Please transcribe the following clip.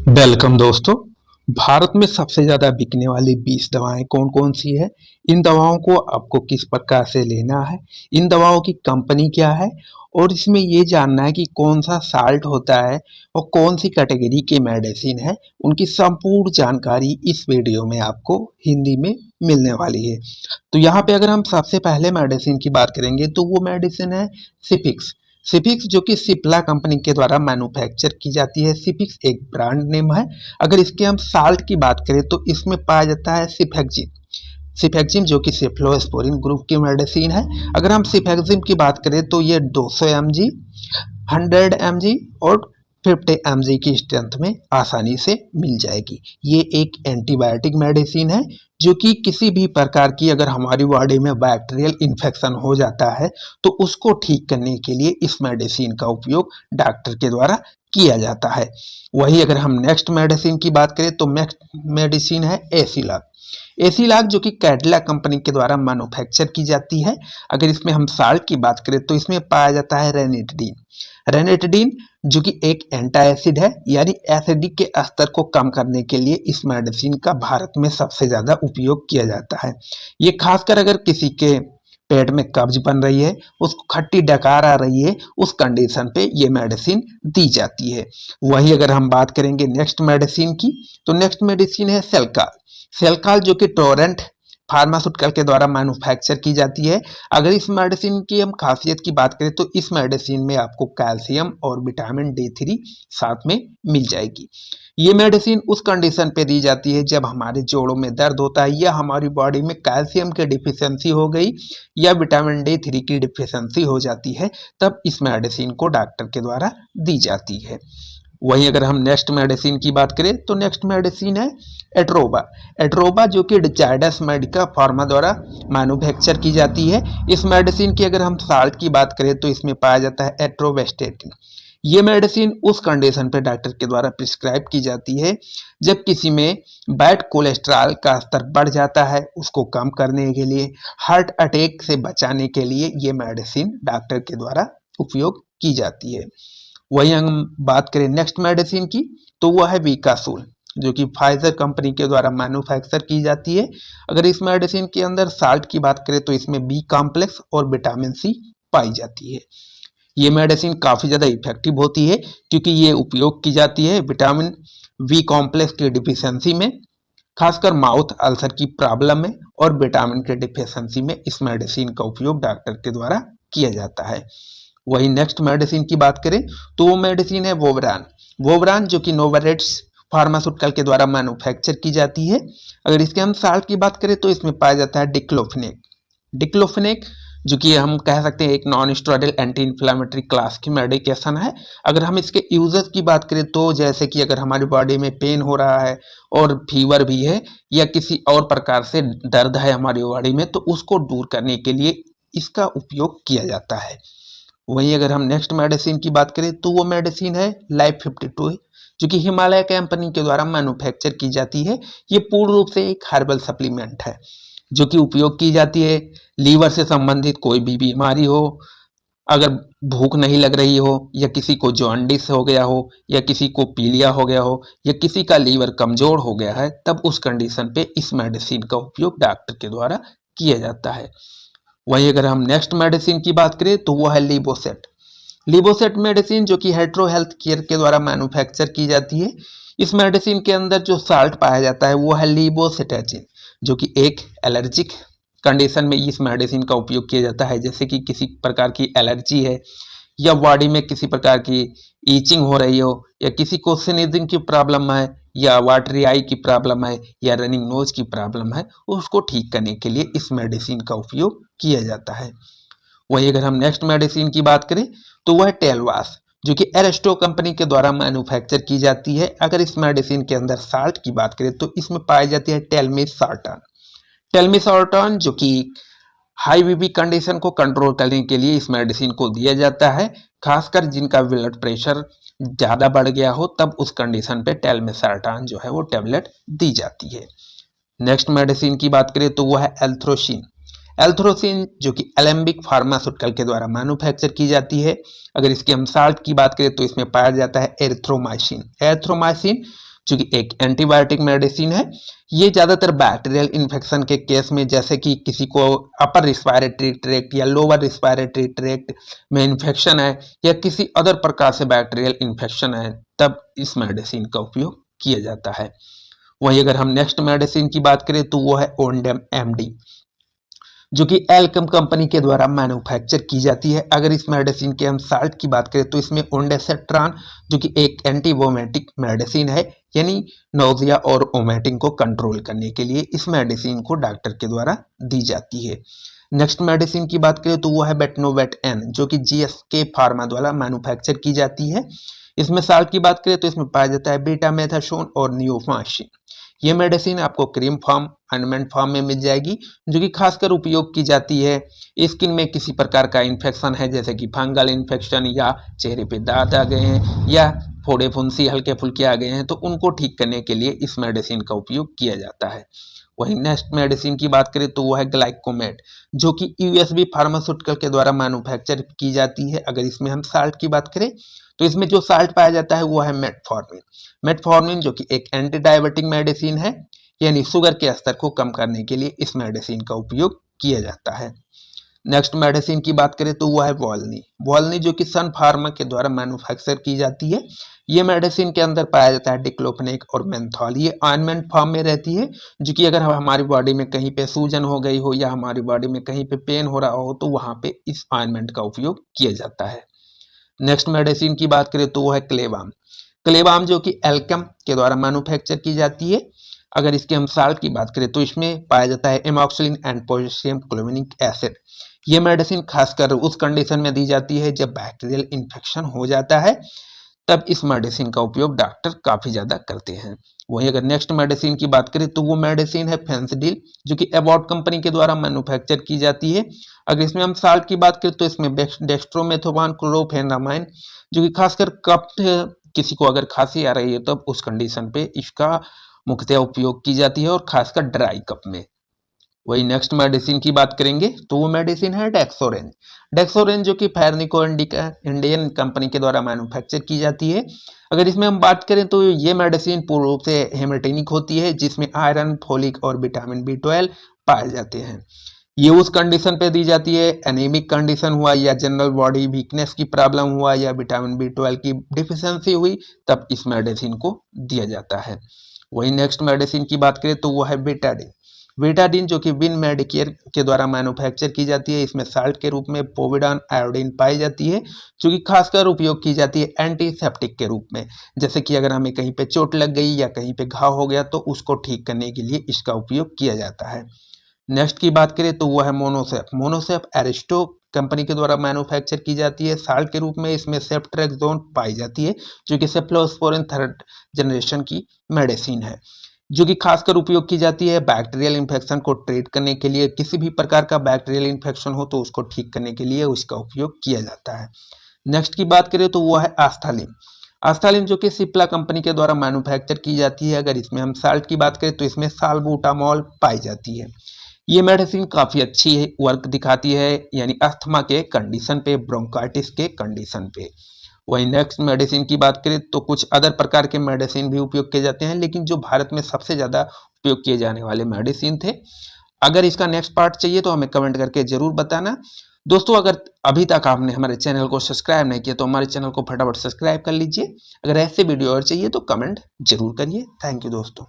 Welcome दोस्तों। भारत में सबसे ज़्यादा बिकने वाली 20 दवाएं कौन कौन सी है, इन दवाओं को आपको किस प्रकार से लेना है, इन दवाओं की कंपनी क्या है और इसमें ये जानना है कि कौन सा साल्ट होता है और कौन सी कैटेगरी के मेडिसिन है, उनकी संपूर्ण जानकारी इस वीडियो में आपको हिंदी में मिलने वाली है। तो यहाँ पे अगर हम सबसे पहले मेडिसिन की बात करेंगे तो वो मेडिसिन है सिफिक्स। सिफिक्स जो कि सिप्ला कंपनी के द्वारा मैन्युफैक्चर की जाती है। सिफिक्स एक ब्रांड नेम है। अगर इसके हम साल्ट की बात करें तो इसमें पाया जाता है सिफेक्जिम। सिफेक्जिम जो कि सेफ्लोस्पोरिन ग्रुप की मेडिसिन है। अगर हम सिफेक्जिम की बात करें तो ये 200 mg, 100 mg और 50 mg की स्ट्रेंथ में आसानी से मिल जाएगी। ये एक एंटीबायोटिक मेडिसिन है जो कि किसी भी प्रकार की अगर हमारी बॉडी में बैक्टीरियल इन्फेक्शन हो जाता है तो उसको ठीक करने के लिए इस मेडिसिन का उपयोग डॉक्टर के द्वारा किया जाता है। वही अगर हम नेक्स्ट मेडिसिन की बात करें तो नेक्स्ट मेडिसिन है एसिलॉग। एसिलॉग जो कि कैडिला कंपनी के द्वारा मैन्युफैक्चर की जाती है। अगर इसमें हम साल्ट की बात करें तो इसमें पाया जाता है रेनिटिडीन। रेनिटिडीन जो कि एक एंटी एसिड है, यानी एसिडिक के स्तर को कम करने के लिए इस मेडिसिन का भारत में सबसे ज़्यादा उपयोग किया जाता है। ये खासकर अगर किसी के पेट में कब्ज बन रही है, उसको खट्टी डकार आ रही है, उस कंडीशन पे ये मेडिसिन दी जाती है। वही अगर हम बात करेंगे नेक्स्ट मेडिसिन की तो नेक्स्ट मेडिसिन है सेल्काल। सेल्काल जो कि टोरेंट फार्मास्यूटिकल के द्वारा मैन्युफैक्चर की जाती है। अगर इस मेडिसिन की हम खासियत की बात करें तो इस मेडिसिन में आपको कैल्शियम और विटामिन D3 साथ में मिल जाएगी। ये मेडिसिन उस कंडीशन पे दी जाती है जब हमारे जोड़ों में दर्द होता है या हमारी बॉडी में कैल्शियम की डिफिशियंसी हो गई या विटामिन D3 की डिफिशियंसी हो जाती है, तब इस मेडिसिन को डॉक्टर के द्वारा दी जाती है। वहीं अगर हम नेक्स्ट मेडिसिन की बात करें तो नेक्स्ट मेडिसिन है एट्रोबा। एट्रोबा जो कि जायडस मेडिका फार्मा द्वारा मैन्युफैक्चर की जाती है। इस मेडिसिन की अगर हम साल्ट की बात करें तो इसमें पाया जाता है एट्रोवेस्टेटिन। ये मेडिसिन उस कंडीशन पे डॉक्टर के द्वारा प्रिस्क्राइब की जाती है जब किसी में बैड कोलेस्ट्रॉल का स्तर बढ़ जाता है, उसको कम करने के लिए, हार्ट अटैक से बचाने के लिए ये मेडिसिन डॉक्टर के द्वारा उपयोग की जाती है। वहीं हम बात करें नेक्स्ट मेडिसिन की तो वह है विकासुल जो कि फाइजर कंपनी के द्वारा मैन्युफैक्चर की जाती है। अगर इस मेडिसिन के अंदर साल्ट की बात करें तो इसमें बी कॉम्प्लेक्स और विटामिन सी पाई जाती है। ये मेडिसिन काफ़ी ज़्यादा इफेक्टिव होती है क्योंकि ये उपयोग की जाती है विटामिन बी कॉम्प्लेक्स की डिफिशियंसी में, खासकर माउथ अल्सर की प्रॉब्लम में और विटामिन के डिफिशियंसी में इस मेडिसिन का उपयोग डॉक्टर के द्वारा किया जाता है। वही नेक्स्ट मेडिसिन की बात करें तो वो मेडिसिन है वोब्रान। वोब्रान जो कि नोवारेट्स फार्मास्यूटिकल के द्वारा मैन्युफैक्चर की जाती है। अगर इसके हम साल्ट की बात करें तो इसमें पाया जाता है डिक्लोफेनेक। डिक्लोफेनेक जो कि हम कह सकते हैं एक non steroidal anti inflammatory class की मेडिकेशन है। अगर हम इसके यूजेस की बात करें तो जैसे कि अगर हमारी बॉडी में पेन हो रहा है और फीवर भी है या किसी और प्रकार से दर्द है हमारी बॉडी में, तो उसको दूर करने के लिए इसका उपयोग किया जाता है। वहीं अगर हम नेक्स्ट मेडिसिन की बात करें तो वो मेडिसिन है लाइफ 52 जो कि हिमालय कंपनी के द्वारा मैन्युफैक्चर की जाती है। ये पूर्ण रूप से एक हर्बल सप्लीमेंट है जो कि उपयोग की जाती है लीवर से संबंधित कोई भी बीमारी हो, अगर भूख नहीं लग रही हो या किसी को जॉन्डिस हो गया हो या किसी को पीलिया हो गया हो या किसी का लीवर कमजोर हो गया है, तब उस कंडीशन पे इस मेडिसिन का उपयोग डॉक्टर के द्वारा किया जाता है। वहीं अगर हम नेक्स्ट मेडिसिन की बात करें तो वो है लिबोसेट। लिबोसेट मेडिसिन जो कि हेट्रो हेल्थ केयर के द्वारा मैन्युफैक्चर की जाती है। इस मेडिसिन के अंदर जो साल्ट पाया जाता है वो है लिबोसेटाजिन जो कि एक एलर्जिक कंडीशन में इस मेडिसिन का उपयोग किया जाता है। जैसे कि किसी प्रकार की एलर्जी है या बॉडी में किसी प्रकार की ईचिंग हो रही हो या किसी को स्नीजिंग की प्रॉब्लम है या वाटरी आई की प्रॉब्लम है या रनिंग नोज की प्रॉब्लम है, उसको ठीक करने के लिए इस मेडिसिन का उपयोग किया जाता है। वहीं अगर हम नेक्स्ट मेडिसिन की बात करें तो वह है टेलवास जो कि एरिस्टो कंपनी के द्वारा मैन्युफैक्चर की जाती है। अगर इस मेडिसिन के अंदर साल्ट की बात करें तो इसमें पाई जाती है टेलमिसार्टान। टेलमिसार्टान जो कि हाई बीपी कंडीशन को कंट्रोल करने के लिए इस मेडिसिन को दिया जाता है, खासकर जिनका ब्लड प्रेशर ज़्यादा बढ़ गया हो, तब उस कंडीशन पे टेलमिसार्टान जो है वो टेबलेट दी जाती है। नेक्स्ट मेडिसिन की बात करें तो वह है एल्थ्रोसिन। एल्थ्रोसिन जो कि एलेम्बिक फार्मास्यूटिकल के द्वारा मैन्युफैक्चर की जाती है। अगर इसके हम साल्ट की बात करें तो इसमें पाया जाता है एरिथ्रोमाइसिन। एरिथ्रोमाइसिन जो कि एक एंटीबायोटिक मेडिसिन है। ये ज़्यादातर बैक्टीरियल इन्फेक्शन के केस में, जैसे कि किसी को अपर रिस्पायरेटरी ट्रैक्ट या लोअर रिस्पायरेटरी ट्रैक्ट में इन्फेक्शन है या किसी अदर प्रकार से बैक्टीरियल इन्फेक्शन है, तब इस मेडिसिन का उपयोग किया जाता है। वहीं अगर हम नेक्स्ट मेडिसिन की बात करें तो वो है ओंडेम एमडी, जो कि एल्केम कंपनी के द्वारा मैन्युफैक्चर की जाती है। अगर इस मेडिसिन के हम साल्ट की बात करें तो इसमें ओंडेसेट्रान, जो कि एक एंटीवोमेटिक मेडिसिन है, यानी नोजिया और वोमिटिंग को कंट्रोल करने के लिए इस मेडिसिन को डॉक्टर के द्वारा दी जाती है। नेक्स्ट मेडिसिन की बात करें तो वो है बेटनोवेट एन, जो कि जीएसके फार्मा द्वारा मैन्युफैक्चर की जाती है। इसमें साल्ट की बात करें तो इसमें पाया जाता है बीटामेथासोन और नियोफासिन। ये मेडिसिन आपको क्रीम फॉर्म, ऑइंटमेंट फॉर्म में मिल जाएगी, जो कि खासकर उपयोग की जाती है स्किन में किसी प्रकार का इन्फेक्शन है, जैसे कि फंगल इन्फेक्शन या चेहरे पे दाग आ गए हैं या फोड़े फुंसी हल्के फुल्के आ गए हैं, तो उनको ठीक करने के लिए इस मेडिसिन का उपयोग किया जाता है। वहीं नेक्स्ट मेडिसिन की बात करें तो वो है ग्लाइकोमेट, जो कि यूएसबी फार्मास्यूटिकल के द्वारा मैन्युफैक्चर की जाती है। अगर इसमें हम साल्ट की बात करें तो इसमें जो साल्ट पाया जाता है वो है मेटफॉर्मिन। मेटफॉर्मिन जो कि एक एंटी डायबिटिक मेडिसिन है, यानी शुगर के स्तर को कम करने के लिए इस मेडिसिन का उपयोग किया जाता है। नेक्स्ट मेडिसिन की बात करें तो वो है वॉल्नी। वॉल्नी जो कि सन फार्मा के द्वारा मैन्युफैक्चर की जाती है। ये मेडिसिन के अंदर पाया जाता है डिक्लोफेनेक और मेंथॉल। ये ऑइंटमेंट फॉर्म में रहती है, जो कि अगर हमारी बॉडी में कहीं पे सूजन हो गई हो या हमारी बॉडी में कहीं पे पेन हो रहा हो तो वहाँ पे इस ऑइंटमेंट का उपयोग किया जाता है। नेक्स्ट मेडिसिन की बात करें तो वो है क्लेबाम। क्लेबाम जो कि एल्केम के द्वारा मैन्युफैक्चर की जाती है। अगर इसके हम साल्ट की बात करें तो इसमें पाया जाता है एमॉक्सिलिन एंड पोटेशियम क्लोवेनिक एसिड। ये मेडिसिन खासकर उस कंडीशन में दी जाती है जब बैक्टीरियल इन्फेक्शन हो जाता है, तब इस मेडिसिन का उपयोग डॉक्टर काफ़ी ज़्यादा करते हैं। वहीं अगर नेक्स्ट मेडिसिन की बात करें तो वो मेडिसिन है फेंसिडिल, जो कि एबॉट कंपनी के द्वारा मैन्युफैक्चर की जाती है। अगर इसमें हम साल्ट की बात करें तो इसमें डेक्स्ट्रोमेथोफान क्लोरोफेनामाइन, जो कि खासकर कफ, किसी को अगर खांसी आ रही है तब उस कंडीशन पे इसका मुख्यतः उपयोग की जाती है, और खासकर ड्राई कफ में। वही नेक्स्ट मेडिसिन की बात करेंगे तो वो मेडिसिन है डेक्सोरेंज। डेक्सोरेंज जो कि फैर्निको इंडिका इंडियन कंपनी के द्वारा मैन्युफैक्चर की जाती है। अगर इसमें हम बात करें तो ये मेडिसिन पूर्ण रूप से हेमेटेनिक होती है, जिसमें आयरन, फोलिक और विटामिन B12 पाए जाते हैं। ये उस कंडीशन पे दी जाती है, एनीमिक कंडीशन हुआ या जनरल बॉडी वीकनेस की प्रॉब्लम हुआ या विटामिन B12 की डिफिशियंसी हुई, तब इस मेडिसिन को दिया जाता है। वही नेक्स्ट मेडिसिन की बात करें तो वो है बेटाडिन। बेटाडिन जो कि विन मेडिकेयर के द्वारा मैन्युफैक्चर की जाती है। इसमें साल्ट के रूप में पोविडान आयोडीन पाई जाती है, जो कि खासकर उपयोग की जाती है एंटीसेप्टिक के रूप में, जैसे कि अगर हमें कहीं पे चोट लग गई या कहीं पे घाव हो गया तो उसको ठीक करने के लिए इसका उपयोग किया जाता है। नेक्स्ट की बात करें तो वो है मोनोसेफ। मोनोसेफ एरिस्टो कंपनी के द्वारा मैन्युफैक्चर की जाती है। साल्ट के रूप में इसमें सेफ्ट्रेक्सोन पाई जाती है, जो कि सेफ्लोस्पोरिन थर्ड जनरेशन की मेडिसिन है, जो कि खासकर उपयोग की जाती है बैक्टीरियल इन्फेक्शन को ट्रीट करने के लिए। किसी भी प्रकार का बैक्टीरियल इन्फेक्शन हो तो उसको ठीक करने के लिए उसका उपयोग किया जाता है। नेक्स्ट की बात करें तो वो है आस्थालिन। आस्थालिन जो कि सिप्ला कंपनी के द्वारा मैन्युफैक्चर की जाती है। अगर इसमें हम साल्ट की बात करें तो इसमें साल्बुटामॉल पाई जाती है। ये मेडिसिन काफ़ी अच्छी है, वर्क दिखाती है, यानी अस्थमा के कंडीशन पे, ब्रोंकाइटिस के कंडीशन पे। वहीं नेक्स्ट मेडिसिन की बात करें तो कुछ अदर प्रकार के मेडिसिन भी उपयोग किए जाते हैं, लेकिन जो भारत में सबसे ज़्यादा उपयोग किए जाने वाले मेडिसिन थे। अगर इसका नेक्स्ट पार्ट चाहिए तो हमें कमेंट करके ज़रूर बताना। दोस्तों, अगर अभी तक आपने हमारे चैनल को सब्सक्राइब नहीं किया तो हमारे चैनल को फटाफट सब्सक्राइब कर लीजिए। अगर ऐसे वीडियो और चाहिए तो कमेंट जरूर करिए। थैंक यू दोस्तों।